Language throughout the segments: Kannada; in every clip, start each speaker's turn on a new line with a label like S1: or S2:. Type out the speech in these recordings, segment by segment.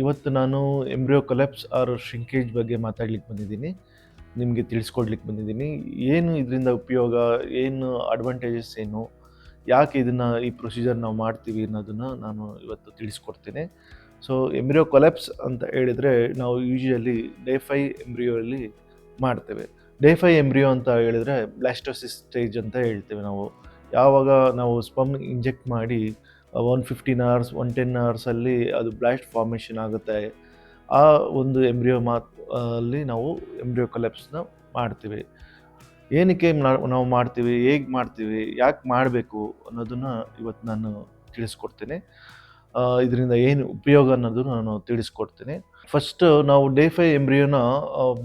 S1: ಇವತ್ತು ನಾನು ಎಂಬ್ರಿಯೋ ಕೊಲ್ಯಾಪ್ಸ್ ಆರ್ ಶ್ರಿಂಕೇಜ್ ಬಗ್ಗೆ ಮಾತಾಡ್ಲಿಕ್ಕೆ ಬಂದಿದ್ದೀನಿ. ನಿಮಗೆ ತಿಳಿಸ್ಕೊಡ್ಲಿಕ್ಕೆ ಬಂದಿದ್ದೀನಿ. ಏನು ಇದರಿಂದ ಉಪಯೋಗ, ಏನು ಅಡ್ವಾಂಟೇಜಸ್ ಏನು, ಯಾಕೆ ಈ ಪ್ರೊಸೀಜರ್ ನಾವು ಮಾಡ್ತೀವಿ ಅನ್ನೋದನ್ನು ನಾನು ಇವತ್ತು ತಿಳಿಸ್ಕೊಡ್ತೀನಿ. ಸೊ ಎಂಬ್ರಿಯೋ ಕೊಲ್ಯಾಪ್ಸ್ ಅಂತ ಹೇಳಿದರೆ ನಾವು ಯೂಶುವಲಿ ಡೇ 5 ಎಂಬ್ರಿಯೋಲ್ಲಿ ಮಾಡ್ತೇವೆ. ಡೇ 5 ಎಂಬ್ರಿಯೋ ಅಂತ ಹೇಳಿದರೆ ಬ್ಲಾಸ್ಟೋಸಿಸ್ ಸ್ಟೇಜ್ ಅಂತ ಹೇಳ್ತೇವೆ ನಾವು. ಯಾವಾಗ ನಾವು ಸ್ಪರ್ಮ್ ಇಂಜೆಕ್ಟ್ ಮಾಡಿ 115 ಅವರ್ಸ್ 110 ಅವರ್ಸಲ್ಲಿ ಅದು ಬ್ಲಾಸ್ಟ್ ಫಾರ್ಮೇಷನ್ ಆಗುತ್ತೆ. ಆ ಒಂದು ಎಂಬ್ರಿಯೋ ಅಲ್ಲಿ ನಾವು ಎಂಬ್ರಿಯೋ ಕೊಲ್ಯಾಪ್ಸ್ನ ಮಾಡ್ತೀವಿ. ಏನಕ್ಕೆ ನಾವು ಮಾಡ್ತೀವಿ, ಹೇಗೆ ಮಾಡ್ತೀವಿ, ಯಾಕೆ ಮಾಡಬೇಕು ಅನ್ನೋದನ್ನು ಇವತ್ತು ನಾನು ತಿಳಿಸ್ಕೊಡ್ತೀನಿ. ಇದರಿಂದ ಏನು ಉಪಯೋಗ ಅನ್ನೋದನ್ನು ನಾನು ತಿಳಿಸ್ಕೊಡ್ತೀನಿ. ಫಸ್ಟು ನಾವು ಡೇ 5 ಎಂಬ್ರಿಯೋನ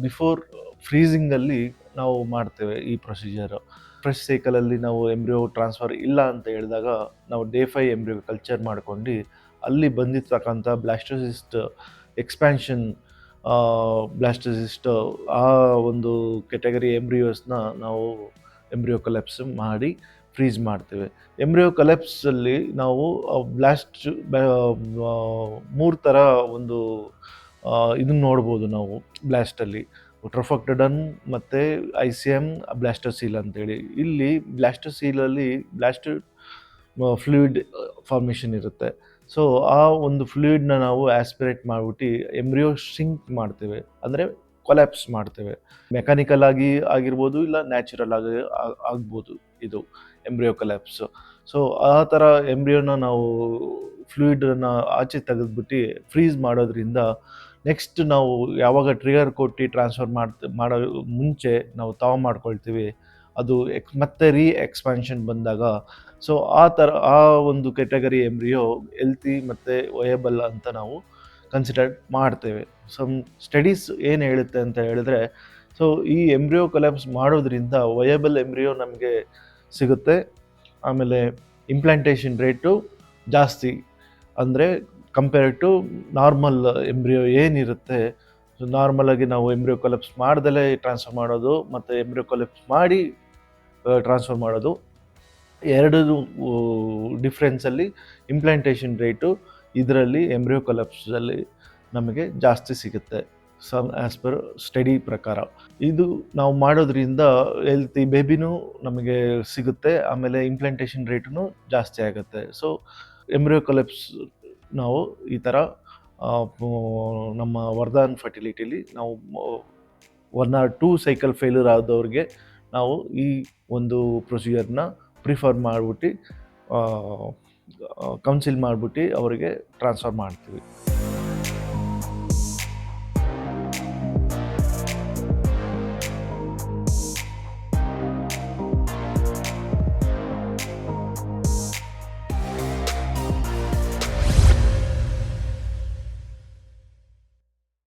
S1: ಬಿಫೋರ್ ಫ್ರೀಸಿಂಗಲ್ಲಿ ನಾವು ಮಾಡ್ತೇವೆ ಈ ಪ್ರೊಸೀಜರು. ಫ್ರೆಶ್ ಸೈಕಲಲ್ಲಿ ನಾವು ಎಂಬ್ರಿಯೋ ಟ್ರಾನ್ಸ್ಫರ್ ಇಲ್ಲ ಅಂತ ಹೇಳಿದಾಗ ನಾವು ಡೇ 5 ಎಂಬ್ರಿಯೋ ಕಲ್ಚರ್ ಮಾಡ್ಕೊಂಡು ಅಲ್ಲಿ ಬಂದಿರ್ತಕ್ಕಂಥ ಬ್ಲಾಸ್ಟೋಸಿಸ್ಟ್ ಎಕ್ಸ್ಪ್ಯಾನ್ಷನ್ ಬ್ಲಾಸ್ಟೋಸಿಸ್ಟ್ ಆ ಒಂದು ಕೆಟಗರಿ ಎಂಬ್ರಿಯೋಸ್ನ ನಾವು ಎಂಬ್ರಿಯೋ ಕೊಲ್ಯಾಪ್ಸ್ ಮಾಡಿ ಫ್ರೀಸ್ ಮಾಡ್ತೇವೆ. ಎಂಬ್ರಿಯೋ ಕೊಲ್ಯಾಪ್ಸಲ್ಲಿ ನಾವು ಬ್ಲಾಸ್ಟ್ 3 ಥರ ಒಂದು ಇದನ್ನು ನೋಡ್ಬೋದು ನಾವು ಬ್ಲಾಸ್ಟಲ್ಲಿ. ಟ್ರೊಫಾಕ್ಟೊಡನ್ ಮತ್ತು ಐಸಿಎಮ್ ಬ್ಲಾಸ್ಟೋಸೀಲ್ ಅಂತೇಳಿ. ಇಲ್ಲಿ ಬ್ಲಾಸ್ಟೋಸೀಲಲ್ಲಿ ಫ್ಲೂಯಿಡ್ ಫಾರ್ಮೇಷನ್ ಇರುತ್ತೆ. ಸೊ ಆ ಒಂದು ಫ್ಲೂಯಿಡ್ನ ನಾವು ಆಸ್ಪಿರೇಟ್ ಮಾಡಿಬಿಟ್ಟು ಎಂಬ್ರಿಯೋ ಶಿಂಕ್ ಮಾಡ್ತೇವೆ, ಅಂದರೆ ಕೊಲ್ಯಾಪ್ಸ್ ಮಾಡ್ತೇವೆ. ಮೆಕ್ಯಾನಿಕಲ್ ಆಗಿ ಆಗಿರ್ಬೋದು, ಇಲ್ಲ ನ್ಯಾಚುರಲ್ ಆಗಿ ಆಗ್ಬೋದು ಇದು ಎಂಬ್ರಿಯೋ ಕೊಲ್ಯಾಪ್ಸು. ಸೊ ಆ ಥರ ಎಂಬ್ರಿಯೋನ ನಾವು ಫ್ಲೂಯಿಡನ್ನು ಆಚೆ ತೆಗೆದ್ಬಿಟ್ಟು ಫ್ರೀಸ್ ಮಾಡೋದ್ರಿಂದ ನೆಕ್ಸ್ಟ್ ನಾವು ಯಾವಾಗ ಟ್ರಿಗರ್ ಕೊಟ್ಟು ಟ್ರಾನ್ಸ್ಫರ್ ಮಾಡೋ ಮುಂಚೆ ನಾವು ಮಾಡ್ಕೊಳ್ತೀವಿ, ಅದು ಮತ್ತೆ ಎಕ್ಸ್ಪ್ಯಾನ್ಷನ್ ಬಂದಾಗ ಸೊ ಆ ಒಂದು ಕೆಟಗರಿ ಎಂಬ್ರಿಯೋ ಹೆಲ್ತಿ ಮತ್ತು ವಯಬಲ್ ಅಂತ ನಾವು ಕನ್ಸಿಡರ್ ಮಾಡ್ತೇವೆ. ಸಮ್ ಸ್ಟಡೀಸ್ ಏನು ಹೇಳುತ್ತೆ ಅಂತ ಹೇಳಿದ್ರೆ, ಸೊ ಈ ಎಂಬ್ರಿಯೋ ಕೊಲ್ಯಾಪ್ಸ್ ಮಾಡೋದ್ರಿಂದ ವಯಬಲ್ ಎಂಬ್ರಿಯೋ ನಮಗೆ ಸಿಗುತ್ತೆ. ಆಮೇಲೆ ಇಂಪ್ಲಾಂಟೇಷನ್ ರೇಟು ಜಾಸ್ತಿ, ಅಂದರೆ ಕಂಪೇರ್ ಟು ನಾರ್ಮಲ್ ಎಂಬ್ರಿಯೋ ಏನಿರುತ್ತೆ. ಸೊ ನಾರ್ಮಲಾಗಿ ನಾವು ಎಂಬ್ರಿಯೋ ಕೊಲ್ಯಾಪ್ಸ್ ಮಾಡ್ದಲೇ ಟ್ರಾನ್ಸ್ಫರ್ ಮಾಡೋದು ಮತ್ತು ಎಂಬ್ರಿಯೋ ಕೊಲ್ಯಾಪ್ಸ್ ಮಾಡಿ ಟ್ರಾನ್ಸ್ಫರ್ ಮಾಡೋದು, ಎರಡು ಡಿಫ್ರೆನ್ಸಲ್ಲಿ ಇಂಪ್ಲಾಂಟೇಷನ್ ರೇಟು ಇದರಲ್ಲಿ ಎಂಬ್ರಿಯೋ ಕೊಲ್ಯಾಪ್ಸಲ್ಲಿ ನಮಗೆ ಜಾಸ್ತಿ ಸಿಗುತ್ತೆ ಆ್ಯಸ್ ಪರ್ ಸ್ಟಡಿ ಪ್ರಕಾರ. ಇದು ನಾವು ಮಾಡೋದ್ರಿಂದ ಹೆಲ್ತಿ ಬೇಬಿನೂ ನಮಗೆ ಸಿಗುತ್ತೆ, ಆಮೇಲೆ ಇಂಪ್ಲಾಂಟೇಷನ್ ರೇಟೂ ಜಾಸ್ತಿ ಆಗುತ್ತೆ. ಸೊ ಎಂಬ್ರಿಯೋ ಕೊಲ್ಯಾಪ್ಸ್ ನಾವು ಈ ಥರ ನಮ್ಮ ವರ್ಧಾನ್ ಫರ್ಟಿಲಿಟಿಲಿ ನಾವು 1 or 2 ಸೈಕಲ್ ಫೇಲ್ಯೂರ್ ಆದವ್ರಿಗೆ ನಾವು ಈ ಒಂದು ಪ್ರೊಸೀಜರ್ನ ಪ್ರಿಫರ್ ಮಾಡಿಬಿಟ್ಟು ಕೌನ್ಸಿಲ್ ಮಾಡಿಬಿಟ್ಟು ಅವರಿಗೆ ಟ್ರಾನ್ಸ್ಫರ್ ಮಾಡ್ತೀವಿ.